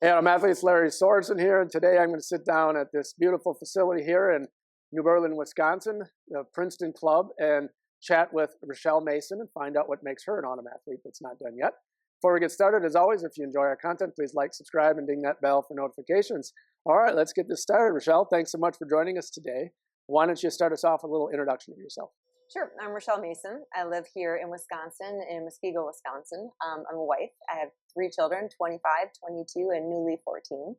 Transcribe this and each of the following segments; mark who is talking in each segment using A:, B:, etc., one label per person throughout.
A: Hey, I'm athlete Larry Sorensen here, and today I'm going to sit down at this beautiful facility here in New Berlin, Wisconsin, the Princeton Club, and chat with Rashelle Mason and find out what makes her an autumn athlete that's not done yet. Before we get started, as always, if you enjoy our content, please like, subscribe, and ding that bell for notifications. All right, let's get this started. Rashelle, thanks so much for joining us today. Why don't you start us off with a little introduction of yourself?
B: Sure. I'm Rashelle Mason. I live here in Wisconsin, in Muskego, Wisconsin. I'm a wife. I have 3 children, 25, 22, and newly 14.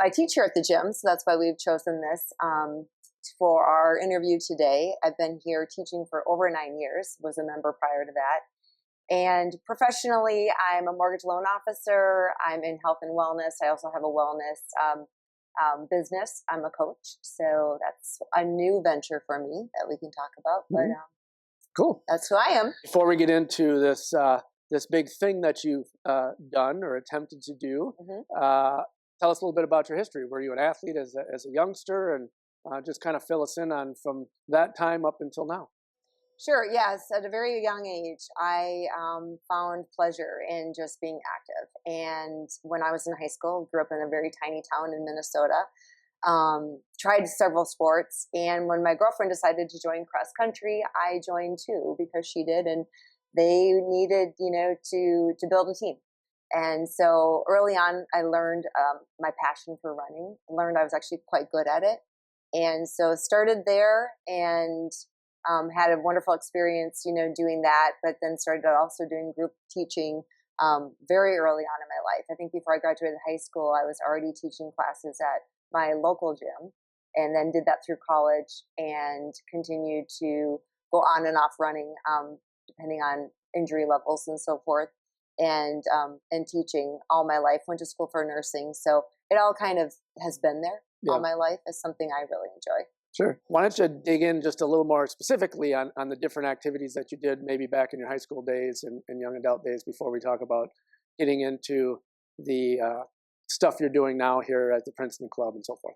B: I teach here at the gym, so that's why we've chosen this for our interview today. I've been here teaching for over 9 years, was a member prior to that. And professionally, I'm a mortgage loan officer. I'm in health and wellness. I also have a wellness business. I'm a coach, so that's a new venture for me that we can talk about. But
A: Cool.
B: That's who I am.
A: Before we get into this this big thing that you've done or attempted to do, tell us a little bit about your history. Were you an athlete as a youngster, and just kind of fill us in on from that time up until now?
B: Sure. Yes. At a very young age, I found pleasure in just being active. And when I was in high school, grew up in a very tiny town in Minnesota, tried several sports. And when my girlfriend decided to join cross country, I joined too because she did. And they needed, to build a team. And so early on, I learned my passion for running. I learned I was actually quite good at it. And so started there and had a wonderful experience, doing that, but then started also doing group teaching very early on in my life. I think before I graduated high school, I was already teaching classes at my local gym, and then did that through college and continued to go on and off running, depending on injury levels and so forth, and teaching all my life. Went to school for nursing, so it all kind of has been there all my life as something I really enjoy.
A: Sure. Why don't you dig in just a little more specifically on the different activities that you did maybe back in your high school days and young adult days before we talk about getting into the stuff you're doing now here at the Princeton Club and so forth?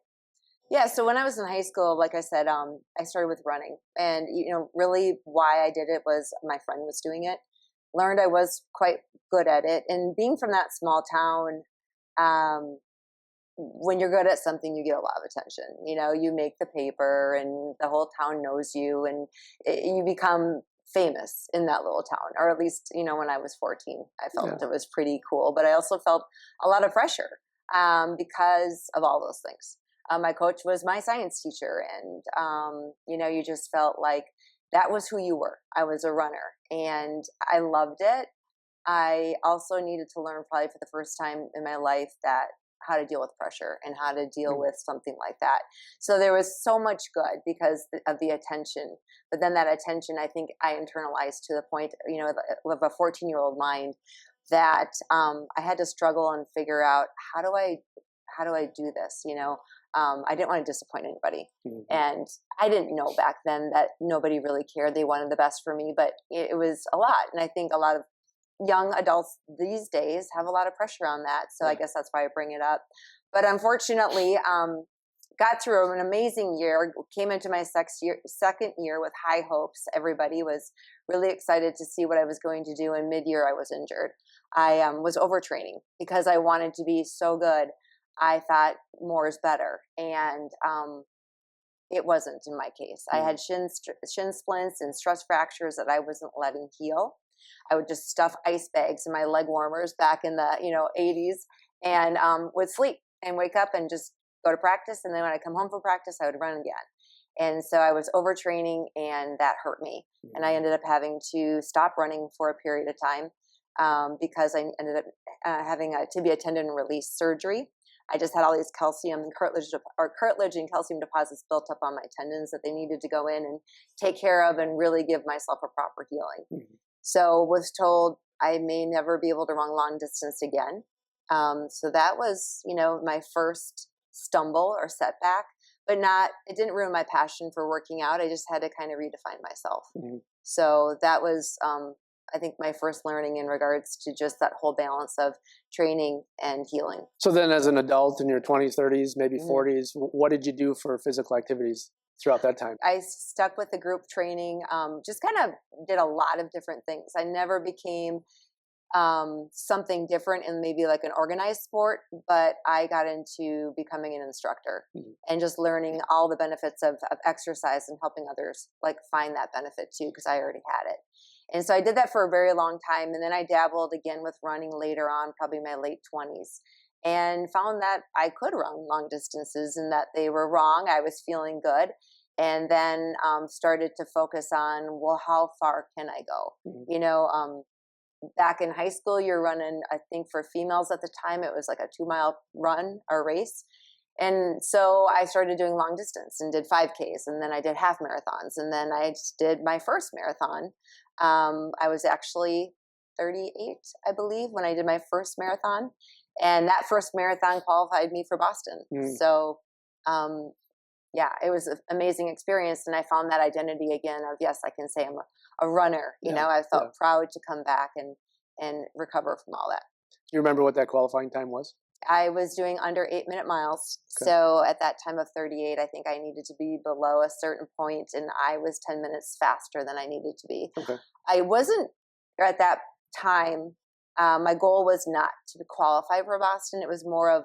B: Yeah, so when I was in high school, like I said, I started with running. And, really why I did it was my friend was doing it. Learned I was quite good at it. And being from that small town, when you're good at something, you get a lot of attention. You make the paper and the whole town knows you, and you become famous in that little town. Or at least, when I was 14, I felt it was pretty cool. But I also felt a lot of pressure because of all those things. My coach was my science teacher, and, you just felt like that was who you were. I was a runner, and I loved it. I also needed to learn probably for the first time in my life how to deal with pressure and how to deal with something like that. So there was so much good because of the attention. But then that attention, I think I internalized to the point, of a 14-year-old mind that I had to struggle and figure out how do I do this? I didn't want to disappoint anybody. And I didn't know back then that nobody really cared. They wanted the best for me, but it was a lot. And I think a lot of young adults these days have a lot of pressure on that. So I guess that's why I bring it up. But unfortunately, got through an amazing year, came into my second year with high hopes. Everybody was really excited to see what I was going to do. And mid-year, I was injured. I was overtraining because I wanted to be so good. I thought more is better. And it wasn't in my case. I had shin splints and stress fractures that I wasn't letting heal. I would just stuff ice bags in my leg warmers back in the 80s, and would sleep and wake up and just go to practice. And then when I come home from practice, I would run again. And so I was overtraining, and that hurt me. And I ended up having to stop running for a period of time because I ended up having a tibia tendon release surgery. I just had all these cartilage and calcium deposits built up on my tendons that they needed to go in and take care of and really give myself a proper healing. So was told I may never be able to run long distance again. So that was, my first stumble or setback, but it didn't ruin my passion for working out. I just had to kind of redefine myself. So that was, I think, my first learning in regards to just that whole balance of training and healing.
A: So then as an adult in your 20s, 30s, maybe 40s, what did you do for physical activities throughout that time?
B: I stuck with the group training, just kind of did a lot of different things. I never became something different and maybe like an organized sport, but I got into becoming an instructor and just learning all the benefits of exercise and helping others like find that benefit too, because I already had it. And so I did that for a very long time. And then I dabbled again with running later on, probably my late 20s, and found that I could run long distances and that they were wrong. I was feeling good. And then started to focus on, well, how far can I go? You know, back in high school, you're running, I think for females at the time, it was like a 2-mile run or race. And so I started doing long distance and did 5Ks, and then I did half marathons, and then I just did my first marathon. I was actually 38, I believe, when I did my first marathon, and that first marathon qualified me for Boston. So, yeah, it was an amazing experience, and I found that identity again of, yes, I can say I'm a runner. You know, I felt proud to come back and recover from all that.
A: You remember what that qualifying time was?
B: I was doing under 8-minute miles. Okay. So at that time of 38, I think I needed to be below a certain point, and I was 10 minutes faster than I needed to be. Okay. I wasn't at that time. My goal was not to qualify for Boston. It was more of,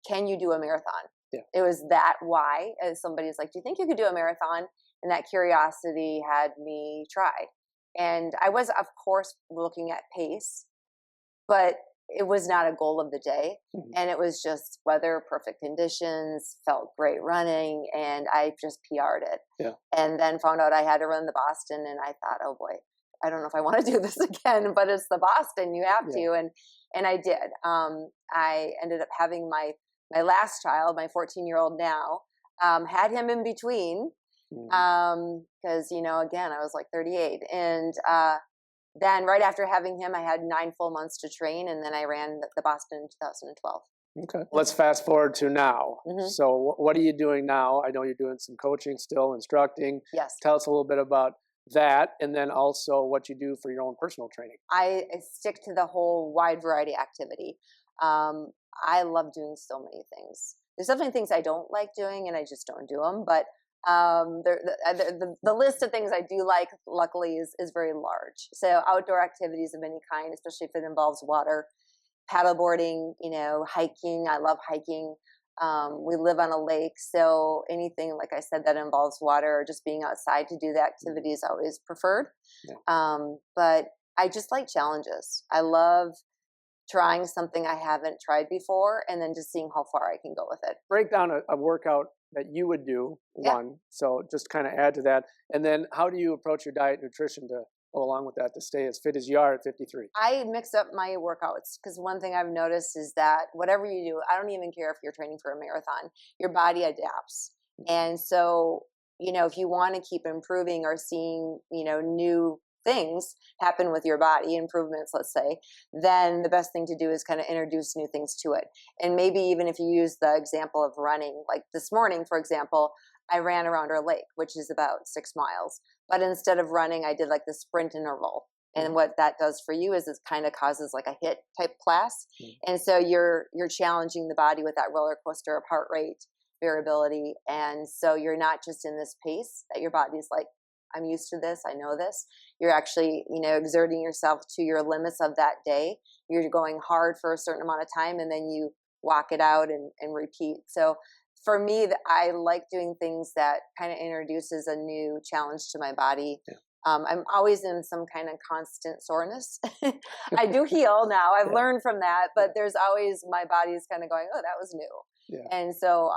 B: can you do a marathon? Yeah. It was that why. As somebody's like, do you think you could do a marathon? And that curiosity had me try. And I was, of course, looking at pace, but it was not a goal of the day. And it was just weather, perfect conditions, felt great running, and I just PR'd it. Yeah. And then found out I had to run the Boston, and I thought, oh boy, I don't know if I want to do this again, but it's the Boston, you have to. And I did. I ended up having my last child, my 14-year-old now, had him in between. Because, you know, again, I was like 38. And then right after having him, I had 9 full months to train, and then I ran the Boston in 2012.
A: Okay. Let's fast forward to now. So what are you doing now? I know you're doing some coaching still, instructing. Yes. Tell us a little bit about that, and then also what you do for your own personal training. I
B: stick to the whole wide variety activity. I love doing so many things. There's definitely things I don't like doing, and I just don't do them, but the list of things I do like, luckily, is very large. So outdoor activities of any kind, especially if it involves water, paddleboarding, you know, hiking. I love hiking. We live on a lake, so anything, like I said, that involves water or just being outside to do the activity is always preferred. Yeah. But I just like challenges. I love trying something I haven't tried before, and then just seeing how far I can go with it.
A: Break down a workout that you would do, one. So just kind of add to that. And then how do you approach your diet and nutrition to go along with that to stay as fit as you are at 53?
B: I mix up my workouts, because one thing I've noticed is that whatever you do, I don't even care if you're training for a marathon, your body adapts. And so, you know, if you want to keep improving or seeing, you know, new things happen with your body, improvements, let's say, then the best thing to do is kind of introduce new things to it. And maybe even if you use the example of running, like this morning, for example, I ran around our lake, which is about 6 miles. But instead of running, I did like the sprint interval. And what that does for you is it kind of causes like a HIIT type class. And so you're challenging the body with that roller coaster of heart rate variability. And so you're not just in this pace that your body's like, I'm used to this, I know this. You're actually, you know, exerting yourself to your limits of that day. You're going hard for a certain amount of time, and then you walk it out and repeat. So for me, I like doing things that kind of introduces a new challenge to my body. Yeah. I'm always in some kind of constant soreness. I do heal now. I've learned from that, but there's always, my body's kind of going, oh, that was new. Yeah. And so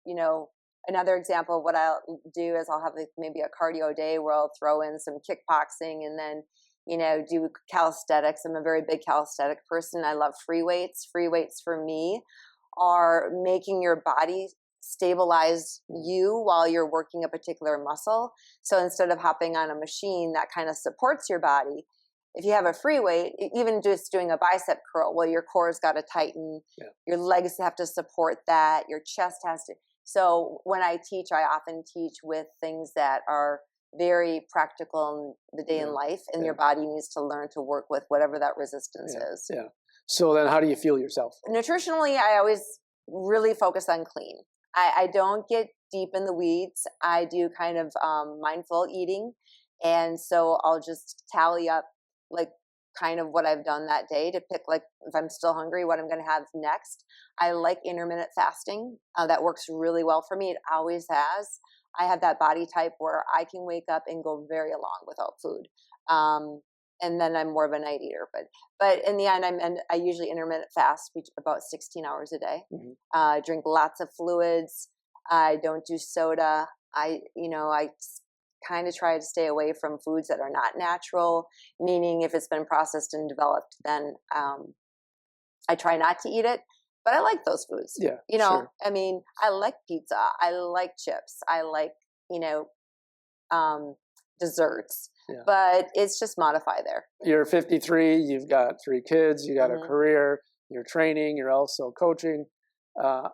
B: you know, another example of what I'll do is I'll have maybe a cardio day where I'll throw in some kickboxing and then, you know, do calisthenics. I'm a very big calisthenic person. I love free weights. Free weights for me are making your body stabilize you while you're working a particular muscle. So instead of hopping on a machine that kind of supports your body, if you have a free weight, even just doing a bicep curl, well, your core's got to tighten, your legs have to support that, your chest has to. So when I teach, I often teach with things that are very practical in the day in life, and your body needs to learn to work with whatever that resistance is. Yeah.
A: So then how do you feel yourself?
B: Nutritionally, I always really focus on clean. I don't get deep in the weeds. I do kind of mindful eating. And so I'll just tally up like kind of what I've done that day to pick, like, if I'm still hungry, what I'm going to have next. I like intermittent fasting. That works really well for me. It always has. I have that body type where I can wake up and go very long without food. And then I'm more of a night eater, but in the end, I usually intermittent fast about 16 hours a day.
A: Mhm.
B: I drink lots of fluids. I don't do soda. I kind of try to stay away from foods that are not natural, meaning if it's been processed and developed, then I try not to eat it. But I like those foods.
A: Yeah,
B: Sure.
A: sure.
B: I mean, I like pizza. I like chips. I like, desserts.
A: Yeah.
B: But it's just modify there.
A: You're 53, you've got 3 kids, you got a
B: Mhm.
A: career, you're training, you're also coaching. Uh,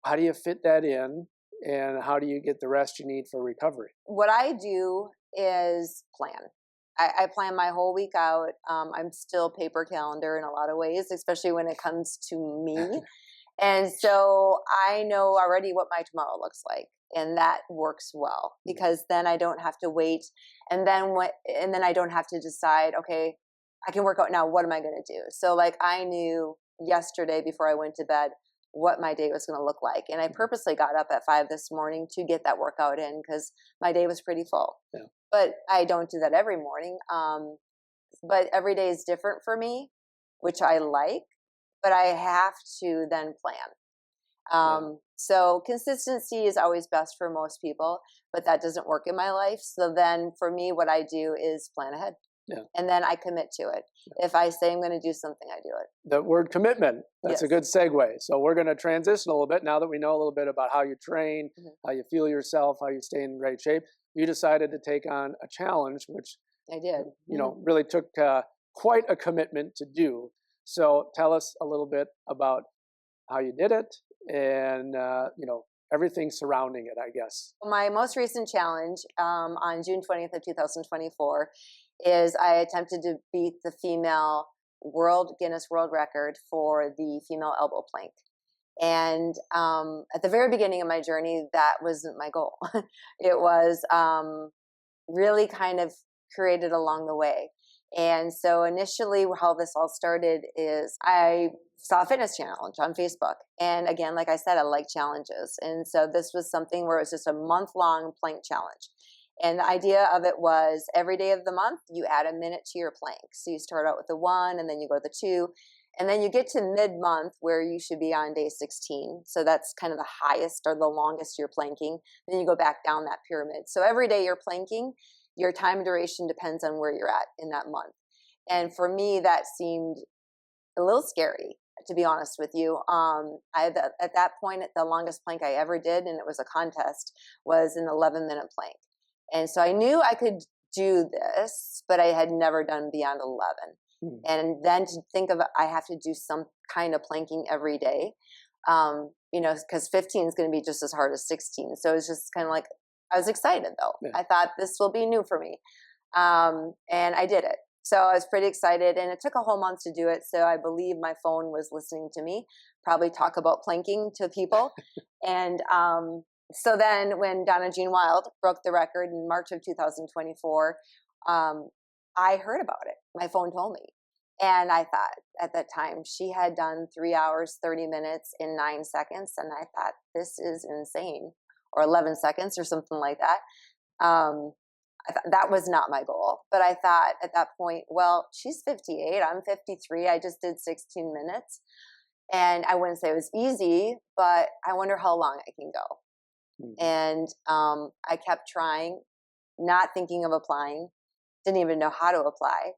A: how do you fit that in, and how do you get the rest you need for recovery?
B: What I do is plan. I plan my whole week out. I'm still paper calendar in a lot of ways, especially when it comes to me. And so I know already what my tomorrow looks like. And that works well because then I don't have to wait. And then I don't have to decide, okay, I can work out now. What am I going to do? So like I knew yesterday before I went to bed what my day was going to look like. And I purposely got up at 5 this morning to get that workout in because my day was pretty full.
A: Yeah.
B: But I don't do that every morning. But every day is different for me, which I like, but I have to then plan. So consistency is always best for most people, but that doesn't work in my life. So then for me, what I do is plan ahead.
A: Yeah.
B: And then I commit to it. If I say I'm going to do something, I do it.
A: The word commitment, that's a
B: Yes.
A: good segue. So we're going to transition a little bit now that we know a little bit about how you train,
B: Mhm.
A: how you feel yourself, how you stay in great shape. You decided to take on a challenge, which
B: I did.
A: really took quite a commitment to do. So tell us a little bit about how you did it and everything surrounding it, I guess.
B: My most recent challenge on June 20th of 2024 is I attempted to beat the female Guinness World Record for the female elbow plank. And at the very beginning of my journey, that wasn't my goal. It was really kind of created along the way. And so initially how this all started is I saw a fitness challenge on Facebook. And again, like I said, I like challenges. And so this was something where it was just a month-long plank challenge. And the idea of it was every day of the month, you add a minute to your plank. So you start out with the 1, and then you go to the 2, and then you get to mid-month where you should be on day 16. So that's kind of the highest or the longest you're planking. Then you go back down that pyramid. So every day you're planking, your time duration depends on where you're at in that month. And for me, that seemed a little scary, to be honest with you. At that point, the longest plank I ever did, and it was a contest, was an 11-minute plank. And so I knew I could do this, but I had never done beyond 11. And then to think of I have to do some kind of planking every day, because 15 is going to be just as hard as 16. So it's just kind of like, I was excited though.
A: Yeah.
B: I thought this will be new for me. And I did it. So I was pretty excited, and it took a whole month to do it. So I believe my phone was listening to me, probably talk about planking to people. And so then when Donna Jean Wild broke the record in March of 2024, I heard about it. My phone told me. And I thought at that time she had done 3 hours, 30 minutes in 9 seconds. And I thought, this is insane, or 11 seconds or something like that. I thought that was not my goal. But I thought at that point, well, she's 58, I'm 53. I just did 16 minutes. And I wouldn't say it was easy, but I wonder how long I can go. And I kept trying, not thinking of applying, didn't even know how to apply.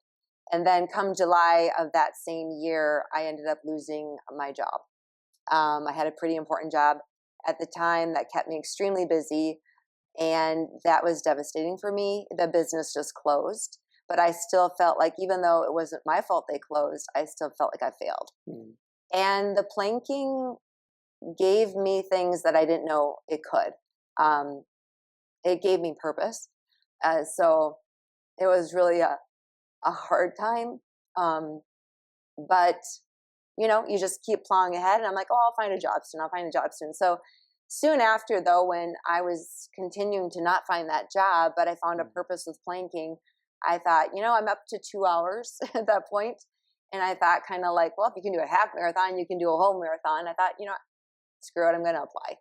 B: And then come July of that same year, I ended up losing my job. I had a pretty important job at the time that kept me extremely busy. And that was devastating for me. The business just closed. But I still felt like, even though it wasn't my fault they closed, I still felt like I failed. And the planking gave me things that I didn't know it could. It gave me purpose. So it was really a hard time. But, you just keep plowing ahead. And I'm like, oh, I'll find a job soon. I'll find a job soon. So soon after, though, when I was continuing to not find that job, but I found a purpose with planking, I thought, I'm up to 2 hours at that point. And I thought kind of like, well, if you can do a half marathon, you can do a whole marathon. I thought, screw it, I'm going to apply.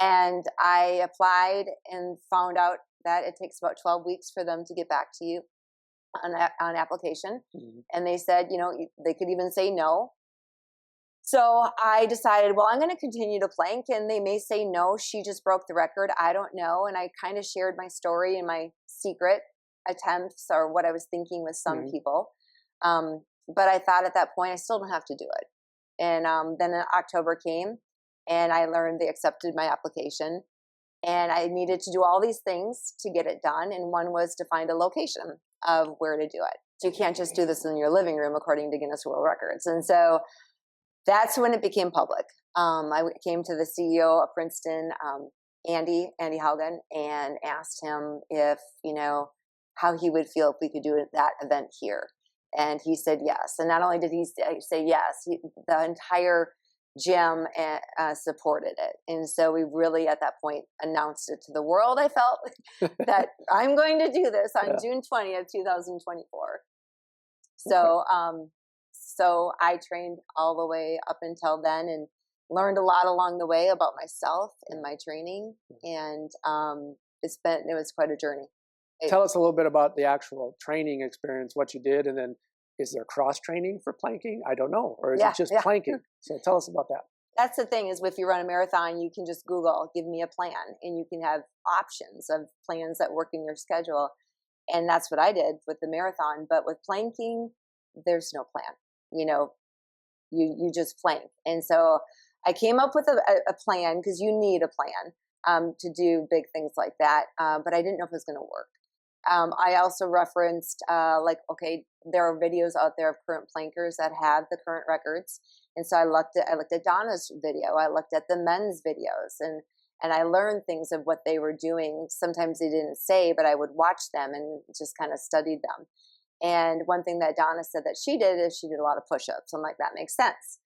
B: And I applied and found out that it takes about 12 weeks for them to get back to you on application.
A: Mm-hmm.
B: And they said, they could even say no. So I decided, well, I'm going to continue to plank, and they may say no, she just broke the record. I don't know. And I kind of shared my story and my secret attempts or what I was thinking with some
A: Mm-hmm.
B: people. But I thought at that point, I still don't have to do it. And then October came, and I learned they accepted my application. And I needed to do all these things to get it done. And one was to find a location of where to do it. So you can't just do this in your living room, according to Guinness World Records. And so that's when it became public. I came to the CEO of Princeton, Andy Haugen, and asked him if, how he would feel if we could do that event here. And he said yes. And not only did he say yes, the entire gym supported it. And so we really, at that point, announced it to the world. I felt that I'm going to do this on June 20th, 2024. So, so I trained all the way up until then and learned a lot along the way about myself and my training. And it was quite a journey.
A: Tell us a little bit about the actual training experience, what you did, and then is there cross training for planking? I don't know. Or is it just planking? So tell us about that.
B: That's the thing, is if you run a marathon, you can just Google, give me a plan, and you can have options of plans that work in your schedule. And that's what I did with the marathon. But with planking, there's no plan. You just plank. And so I came up with a plan, because you need a plan to do big things like that. But I didn't know if it was going to work. I also referenced, okay, there are videos out there of current plankers that have the current records. And so I looked at Donna's video. I looked at the men's videos, and I learned things of what they were doing. Sometimes they didn't say, but I would watch them and just kind of studied them. And one thing that Donna said that she did is she did a lot of push-ups. I'm like, that makes sense.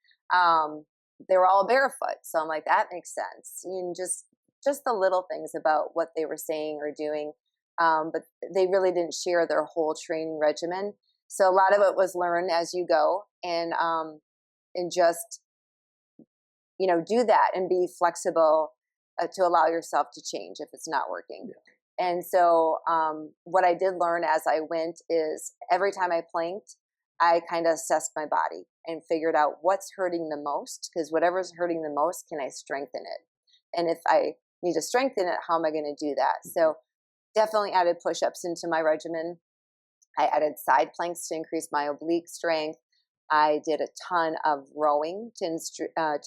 B: They were all barefoot. So I'm like, that makes sense. Just the little things about what they were saying or doing. But they really didn't share their whole training regimen. So a lot of it was learn as you go, and just, do that and be flexible to allow yourself to change if it's not working. Yeah. And so what I did learn as I went is every time I planked, I kind of assessed my body and figured out what's hurting the most, because whatever's hurting the most, can I strengthen it? And if I need to strengthen it, how am I going to do that? Mm-hmm. So definitely added push-ups into my regimen. I added side planks to increase my oblique strength. I did a ton of rowing to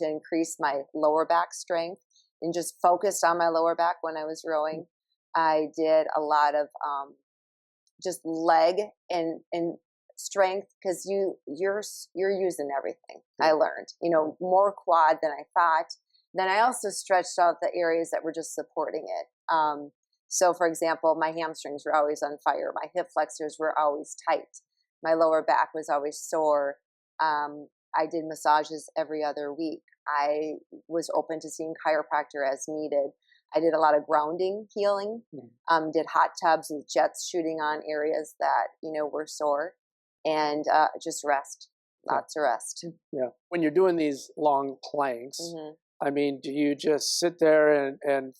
B: increase my lower back strength, and just focused on my lower back when I was rowing. I did a lot of just leg and strength, because you're using everything. I learned, more quad than I thought. Then I also stretched out the areas that were just supporting it. So, for example, my hamstrings were always on fire. My hip flexors were always tight. My lower back was always sore. I did massages every other week. I was open to seeing chiropractor as needed. I did a lot of grounding healing, did hot tubs with jets shooting on areas that, were sore, and just rest, lots of rest.
A: Yeah. When you're doing these long planks,
B: Mm-hmm.
A: I mean, do you just sit there and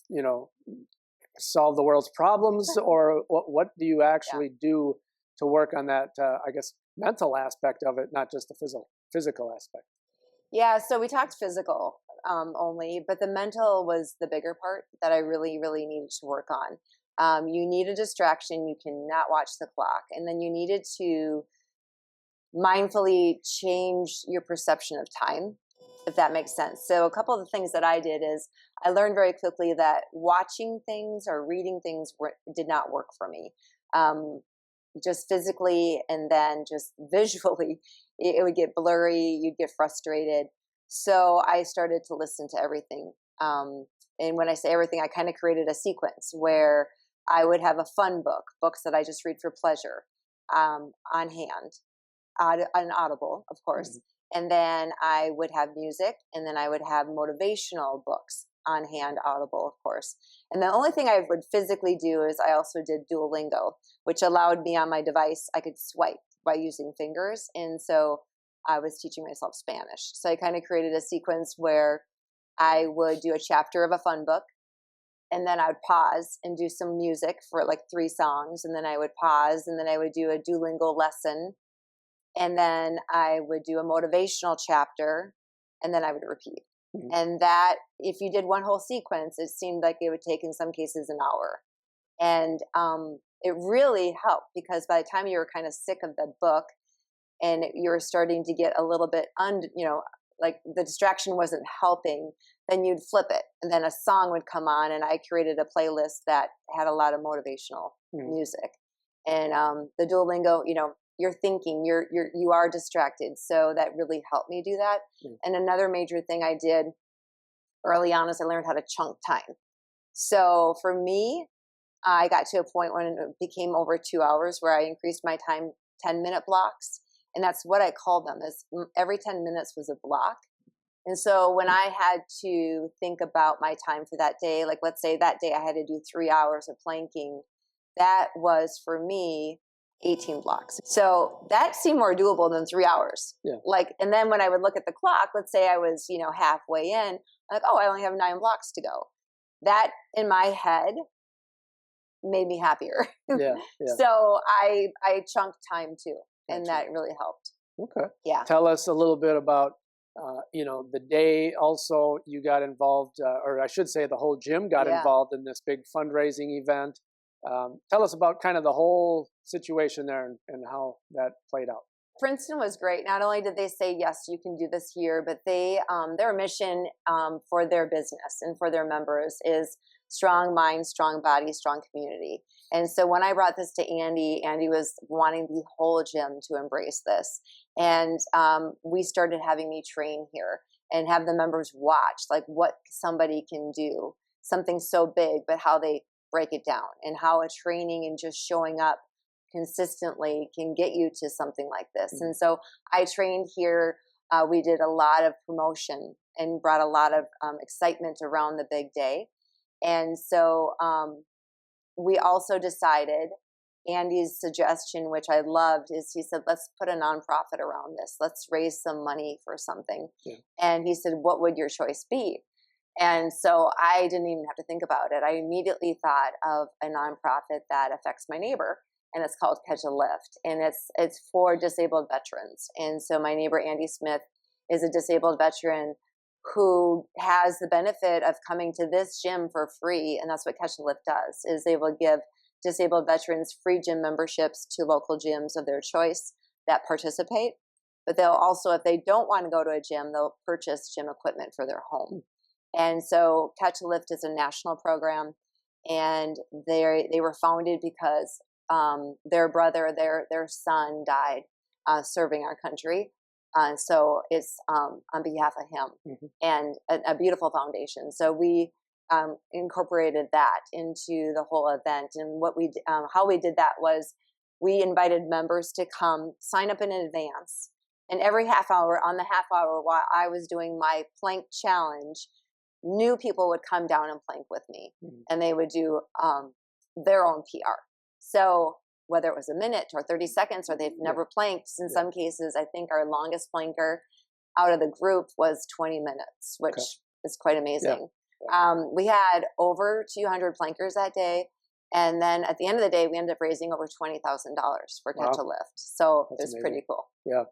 A: solve the world's problems, or what do you actually do to work on that, I guess, mental aspect of it, not just the physical aspect?
B: Yeah, so we talked physical only, but the mental was the bigger part that I really, really needed to work on. You need a distraction. You cannot watch the clock. And then you needed to mindfully change your perception of time, if that makes sense. So a couple of the things that I did is I learned very quickly that watching things or reading things did not work for me. Just physically, and then just visually, it would get blurry. You'd get frustrated. So I started to listen to everything. And when I say everything, I kind of created a sequence where I would have a fun books that I just read for pleasure, on hand, on Audible, of course. Mm-hmm. And then I would have music, and then I would have motivational books on hand Audible, of course. And the only thing I would physically do is I also did Duolingo, which allowed me on my device, I could swipe by using fingers. And so I was teaching myself Spanish. So I kind of created a sequence where I would do a chapter of a fun book, and then I would pause and do some music for like 3 songs, and then I would pause, and then I would do a Duolingo lesson, and then I would do a motivational chapter, and then I would repeat.
A: Mhm.
B: And that, if you did one whole sequence, it seemed like it would take in some cases an hour. And it really helped, because by the time you were kind of sick of the book and you were starting to get a little bit, like the distraction wasn't helping, then you'd flip it, and then a song would come on, and I created a playlist that had a lot of motivational music. And the Duolingo, you're thinking, you are distracted, so that really helped me do that. And another major thing I did early on is I learned how to chunk time. So for me, I got to a point when it became over 2 hours where I increased my time 10-minute blocks. And that's what I called them, is every 10 minutes was a block. And so when I had to think about my time for that day, like let's say that day I had to do 3 hours of planking, that was for me 18 blocks. So that seemed more doable than 3 hours.
A: Yeah.
B: And then when I would look at the clock, let's say I was, halfway in, I'm like, oh, I only have 9 blocks to go. That in my head made me happier.
A: Yeah.
B: So I chunked time too. And
A: Gotcha.
B: that really helped.
A: Okay.
B: Yeah.
A: Tell us a little bit about, the day also you got involved, or I should say the whole gym got involved in this big fundraising event. Tell us about kind of the whole situation there and how that played out.
B: Princeton was great. Not only did they say, yes, you can do this here, but they, their mission for their business and for their members is strong mind, strong body, strong community. And so when I brought this to Andy, Andy was wanting the whole gym to embrace this. And we started having me train here and have the members watch like what somebody can do, something so big, but how they break it down, and how a training and just showing up consistently can get you to something like this. And so I trained here. We did a lot of promotion and brought a lot of excitement around the big day. And so we also decided, Andy's suggestion, which I loved, is he said, let's put a nonprofit around this. Let's raise some money for something. Yeah. And he said, what would your choice be? And so I didn't even have to think about it. I immediately thought of a nonprofit that affects my neighbor, and it's called Catch a Lift, and it's for disabled veterans. And so my neighbor Andy Smith is a disabled veteran who has the benefit of coming to this gym for free, and that's what Catch a Lift does, is they will give disabled veterans free gym memberships to local gyms of their choice that participate. But they'll also, if they don't want to go to a gym, they'll purchase gym equipment for their home. And so Catch a Lift is a national program, and they were founded because their brother, their son died serving our country. So it's on behalf of him, and a beautiful foundation. So we incorporated that into the whole event. And what how we did that was we invited members to come sign up in advance. And every half hour, on the half hour while I was doing my plank challenge, new people would come down and plank with me, and they would do their own PR. So whether it was a minute or 30 seconds, or they've never planked, in some cases, I think our longest planker out of the group was 20 minutes, which is quite amazing. We had over 200 plankers that day. And then at the end of the day, we ended up raising over $20,000 for Catch a Lift. So it was pretty cool.
A: Yeah.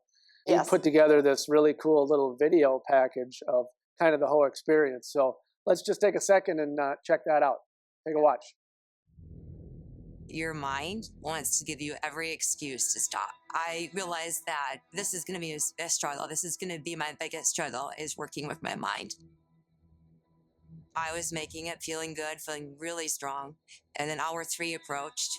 A: You put together this really cool little video package of kind of the whole experience. So let's just take a second and check that out. Take a watch.
C: Your mind wants to give you every excuse to stop. I realized that this is going to be a struggle. This is going to be my biggest struggle, is working with my mind. I was making it, feeling good, feeling really strong. And then hour 3 approached.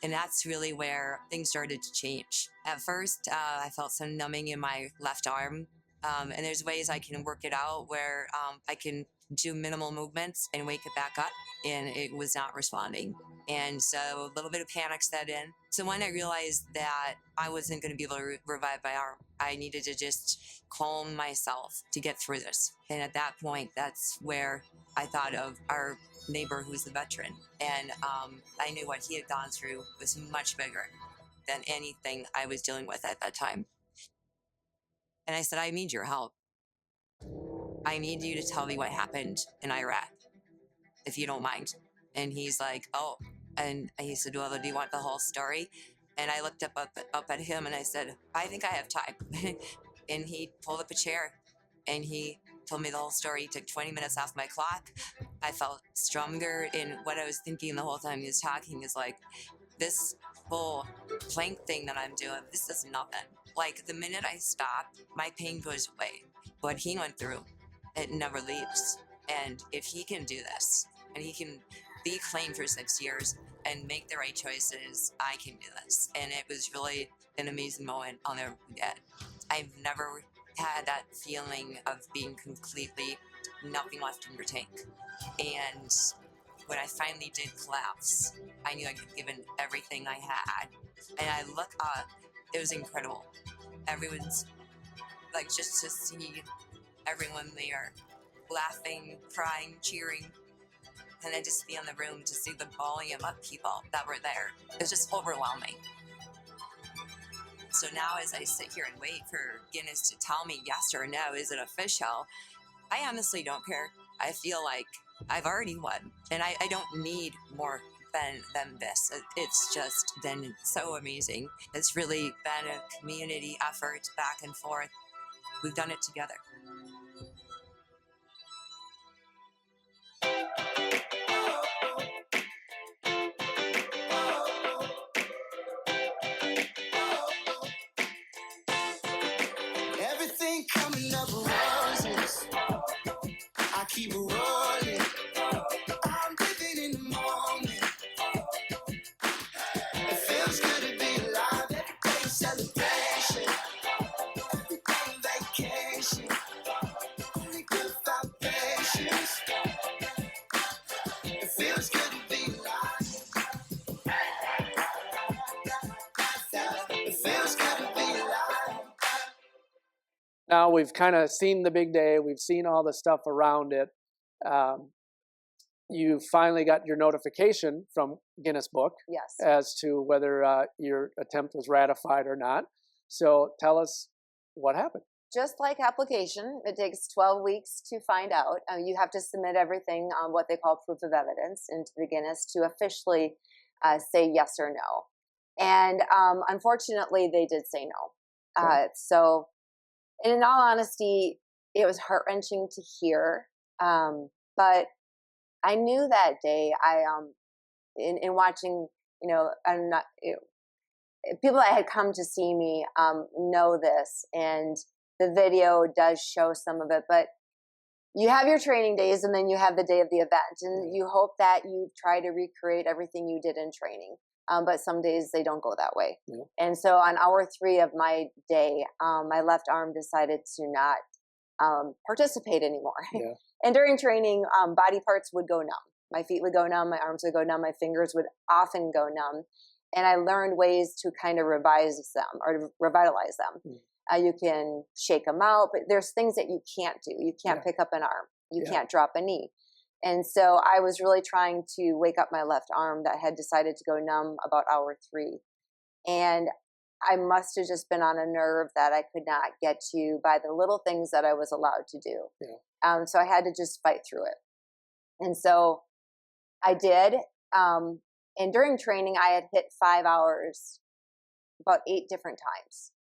C: And that's really where things started to change. At first, I felt some numbing in my left arm. And there's ways I can work it out where I can do minimal movements and wake it back up, and it was not responding. And so a little bit of panic set in. So when I realized that I wasn't going to be able to revive my arm, I needed to just calm myself to get through this. And at that point, that's where I thought of our neighbor who's the veteran. And I knew what he had gone through was much bigger than anything I was dealing with at that time. And I said, I need your help. I need you to tell me what happened in Iraq, if you don't mind. And he's like, oh. And he said, well, do you want the whole story? And I looked up at him and I said, I think I have time. And he pulled up a chair and he told me the whole story. He took 20 minutes off my clock. I felt stronger. And what I was thinking the whole time he was talking is like, this whole plank thing that I'm doing, this is nothing. Like the minute I stop, my pain goes away. What he went through, it never leaves. And if he can do this, and he can be clean for 6 years and make the right choices, I can do this. And it was really an amazing moment I'll never forget. I've never had that feeling of being completely nothing left in your tank. And when I finally did collapse, I knew I had given everything I had. And I look up, it was incredible. Everyone's like, just to see everyone there laughing, crying, cheering, and then just be in the room to see the volume of people that were there. It was just overwhelming. So now as I sit here and wait for Guinness to tell me yes or no, is it official? I honestly don't care. I feel like I've already won, and I don't need more than this. It's just been so amazing. It's really been a community effort back and forth. We've done it together.
D: Everything coming up roses. I keep rolling. I'm living in the moment. It feels good to be alive. Every day a celebration. Every day a vacation. Only good vibrations. It feels good to be alive. It feels good to be alive.
A: Now we've kind of seen the big day. We've seen all the stuff around it. You finally got your notification from Guinness Book
B: Yes.
A: as to whether your attempt was ratified or not. So tell us what happened.
B: Just like application, it takes 12 weeks to find out. You have to submit everything on what they call proof of evidence into the Guinness to officially say yes or no. And unfortunately, they did say no.
A: Okay.
B: So, and in all honesty, it was heart-wrenching to hear. But I knew that day, in watching, I'm not, people that had come to see me know this, and the video does show some of it, but you have your training days and then you have the day of the event, and you hope that you try to recreate everything you did in training. But some days they don't go that way.
A: Yeah.
B: And so on hour 3 of my day, my left arm decided to not participate anymore.
A: Yeah.
B: And during training, body parts would go numb. My feet would go numb, my arms would go numb, my fingers would often go numb. And I learned ways to kind of revitalize them. You can shake them out, but there's things that you can't do. You can't pick up an arm. You can't drop a knee. And so I was really trying to wake up my left arm that had decided to go numb about hour 3. And I must have just been on a nerve that I could not get to by the little things that I was allowed to do.
A: Yeah.
B: So I had to just fight through it. And so I did. And during training, I had hit 5 hours about 8 different times.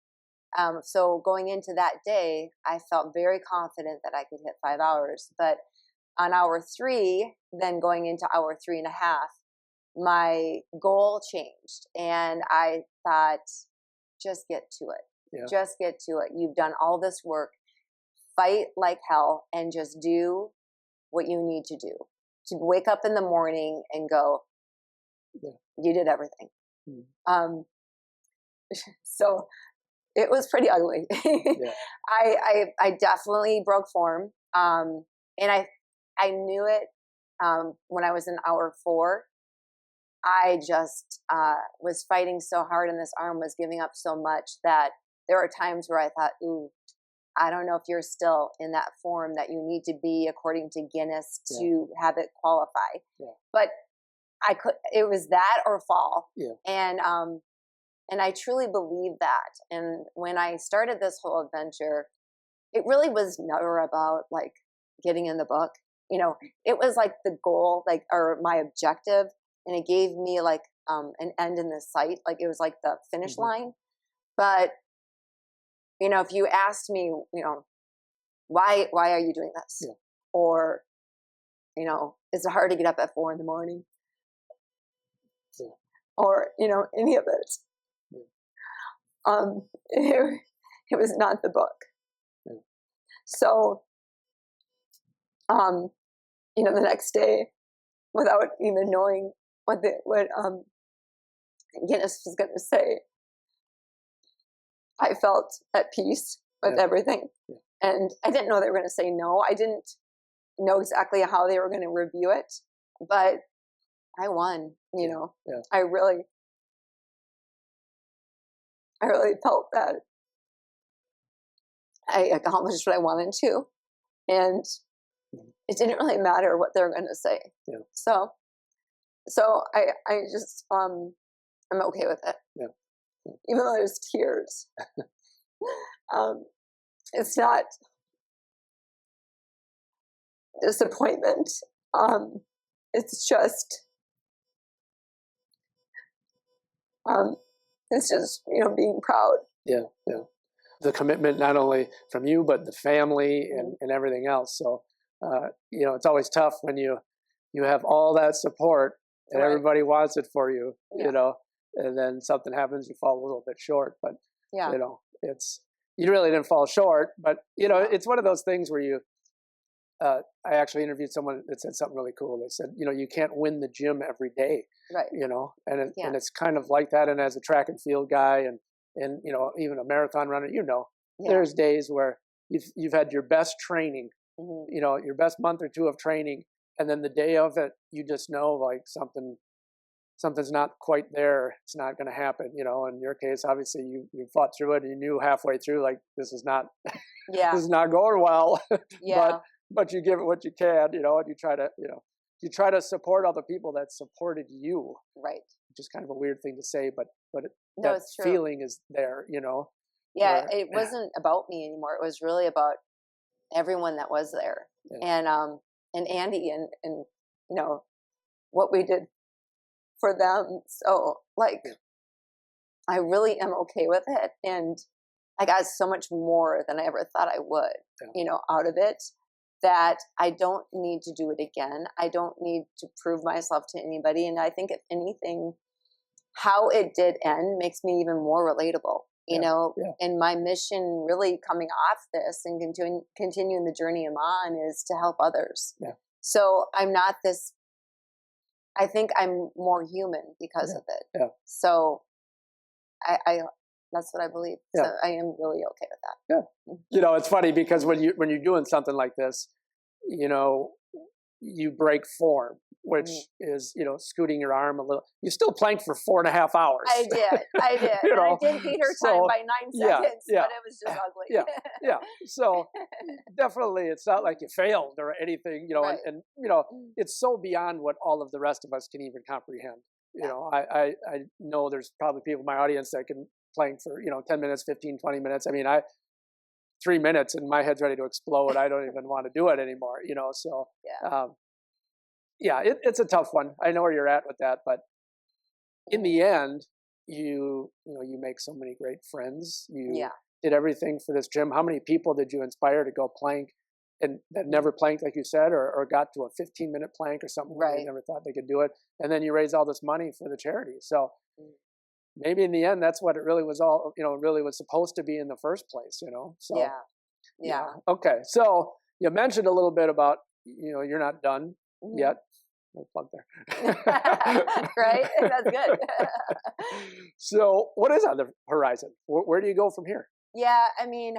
B: So going into that day, I felt very confident that I could hit 5 hours. But on hour 3, then going into hour 3.5, my goal changed. And I thought, just get to it.
A: Yeah.
B: Just get to it. You've done all this work. Fight like hell and just do what you need to do. To wake up in the morning and go, you did everything. So it was pretty ugly. I definitely broke form. And I knew it when I was in hour 4. I just was fighting so hard, and this arm was giving up so much that there were times where I thought, ooh, I don't know if you're still in that form that you need to be according to Guinness to have it qualify.
A: Yeah.
B: But it was that or fall.
A: Yeah.
B: And I truly believe that. And when I started this whole adventure, it really was never about like getting in the book. You know, it was like the goal, like, or my objective. And it gave me like an end in the sight. Like it was like the finish line. But, you know, if you asked me, you know, why are you doing this?
A: Yeah.
B: Or, you know, is it hard to get up at 4 a.m?
A: Yeah.
B: Or, you know, any of it. It was not the book.
A: Yeah.
B: So, you know, the next day, without even knowing what Guinness was going to say, I felt at peace with everything. Yeah. And I didn't know they were going to say no. I didn't know exactly how they were going to review it, but I won, you know.
A: Yeah.
B: I really felt that I accomplished what I wanted to, and it didn't really matter what they're going to say.
A: Yeah.
B: So I just I'm okay with it.
A: Yeah. Yeah.
B: Even though there's tears, it's not disappointment. It's just you know, being proud.
A: Yeah. Yeah. The commitment not only from you but the family and everything else. So you know, it's always tough when you have all that support and everybody wants it for you, you know, and then something happens, you fall a little bit short. But you know, you really didn't fall short. But you know, it's one of those things where you. I actually interviewed someone that said something really cool. They said, you know, you can't win the gym every day,
B: right?
A: You know, and it's kind of like that. And as a track and field guy, and you know, even a marathon runner, you know, there's days where you've had your best training, you know, your best month or two of training, and then the day of it, you just know like something's not quite there. It's not going to happen, you know. In your case, obviously, you fought through it, and you knew halfway through like this is not this is not going well. But you give it what you can, you know, and you try to support all the people that supported you.
B: Right.
A: Which is kind of a weird thing to say, but
B: no,
A: that feeling is there, you know.
B: Yeah, it wasn't about me anymore. It was really about everyone that was there, and Andy and you know what we did for them. So like, I really am okay with it, and I got so much more than I ever thought I would, you know, out of it. That I don't need to do it again. I don't need to prove myself to anybody. And I think if anything, how it did end makes me even more relatable, you know, and my mission really coming off this and continuing the journey I'm on is to help others. Yeah. So I'm not this, I think I'm more human because of it. Yeah. So I that's what I believe. Yeah. So I am really okay with that.
A: Yeah. You know, it's funny because when you're doing something like this, you know, you break form, which is, you know, scooting your arm a little. You still planked for 4.5 hours.
B: I did.
A: You know,
B: I did beat her time by 9 seconds, but it was just ugly.
A: Yeah. So definitely, it's not like you failed or anything, you know, and you know, it's so beyond what all of the rest of us can even comprehend. You know, I know there's probably people in my audience that can plank for, you know, 10 minutes, 15, 20 minutes. I mean, 3 minutes and my head's ready to explode. I don't even want to do it anymore, you know? So, it's a tough one. I know where you're at with that, but in the end, you make so many great friends. You did everything for this gym. How many people did you inspire to go plank and that never planked, like you said, or got to a 15-minute plank or something where they never thought they could do it? And then you raise all this money for the charity. So maybe in the end, that's what it really was all, you know, really was supposed to be in the first place, you know? So, yeah. Okay. So you mentioned a little bit about, you know, you're not done yet. No plug there.
B: Right? That's good.
A: So what is on the horizon? Where do you go from here?
B: Yeah. I mean,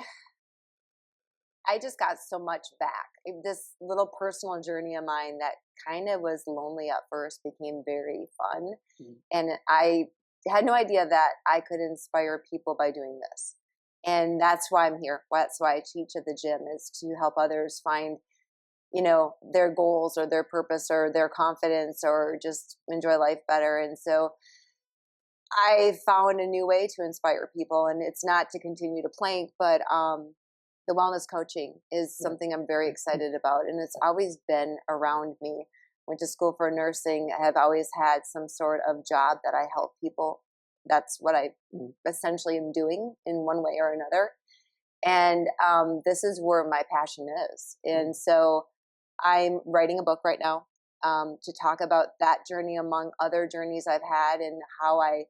B: I just got so much back. This little personal journey of mine that kind of was lonely at first became very fun. And I had no idea that I could inspire people by doing this. And that's why I'm here. That's why I teach at the gym, is to help others find, their goals or their purpose or their confidence, or just enjoy life better. And so I found a new way to inspire people, and it's not to continue to plank, but the wellness coaching is something I'm very excited about, and it's always been around me. Went to school for nursing. I have always had some sort of job that I help people. That's what I essentially am doing in one way or another. And this is where my passion is. And so I'm writing a book right now to talk about that journey among other journeys I've had, and how I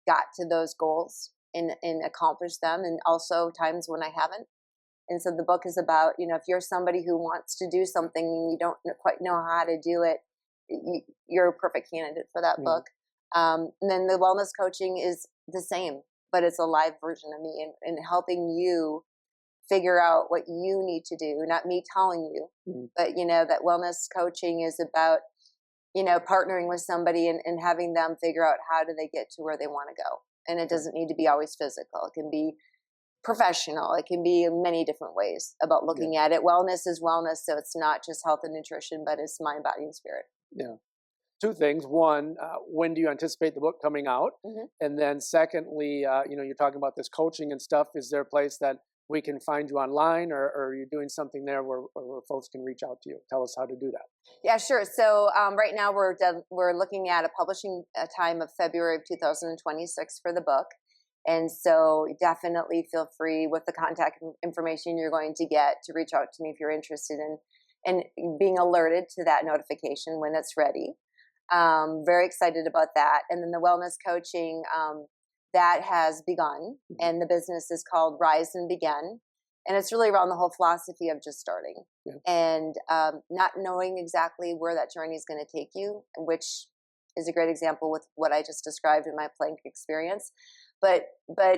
B: got to those goals and accomplished them, and also times when I haven't. And so the book is about, if you're somebody who wants to do something and you don't quite know how to do it, you're a perfect candidate for that book. And then the wellness coaching is the same, but it's a live version of me, and helping you figure out what you need to do, not me telling you, but, that wellness coaching is about, partnering with somebody and having them figure out how do they get to where they want to go. And it doesn't need to be always physical. It can be professional. It can be in many different ways about looking at it. Wellness is wellness. So it's not just health and nutrition, but it's mind, body, and spirit.
A: Yeah. Two things. One, when do you anticipate the book coming out? And then secondly, you're talking about this coaching and stuff. Is there a place that we can find you online, or are you doing something there where folks can reach out to you? Tell us how to do that.
B: Yeah, sure. So right now we're looking at a publishing time of February of 2026 for the book. And so definitely feel free, with the contact information you're going to get, to reach out to me if you're interested in being alerted to that notification when it's ready. Very excited about that. And then the wellness coaching, that has begun, and the business is called Rise and Begin. And it's really around the whole philosophy of just starting and not knowing exactly where that journey is going to take you, which is a great example with what I just described in my plank experience. But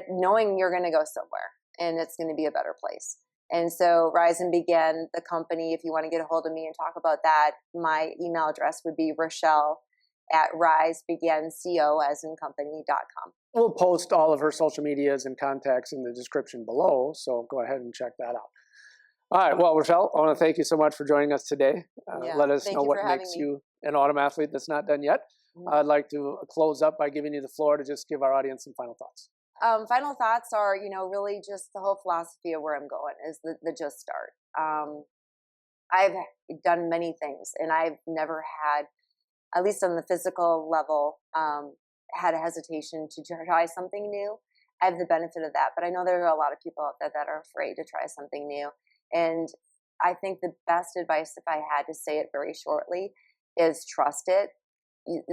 B: knowing you're going to go somewhere, and it's going to be a better place. And so Rise and Begin, the company, if you want to get a hold of me and talk about that, my email address would be Rashelle@risebeginco, as in company.com.
A: We'll post all of her social medias and contacts in the description below, so go ahead and check that out. All right. Well, Rashelle, I want to thank you so much for joining us today. Let us know what makes you an Autumn athlete that's not done yet. I'd like to close up by giving you the floor to just give our audience some final thoughts.
B: Final thoughts are, really just the whole philosophy of where I'm going is the just start. I've done many things, and I've never had, at least on the physical level, had a hesitation to try something new. I have the benefit of that, but I know there are a lot of people out there that are afraid to try something new. And I think the best advice, if I had to say it very shortly, is trust it.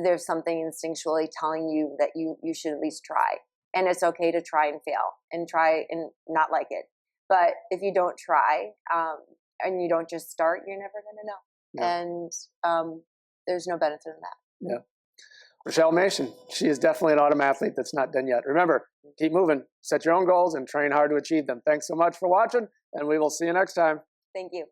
B: There's something instinctually telling you that you should at least try. And it's okay to try and fail and try and not like it. But if you don't try and you don't just start, you're never going to know. And there's no benefit in that.
A: Yeah. Rashelle Mason, she is definitely an Autumn athlete that's not done yet. Remember, keep moving, set your own goals, and train hard to achieve them. Thanks so much for watching, and we will see you next time.
B: Thank you.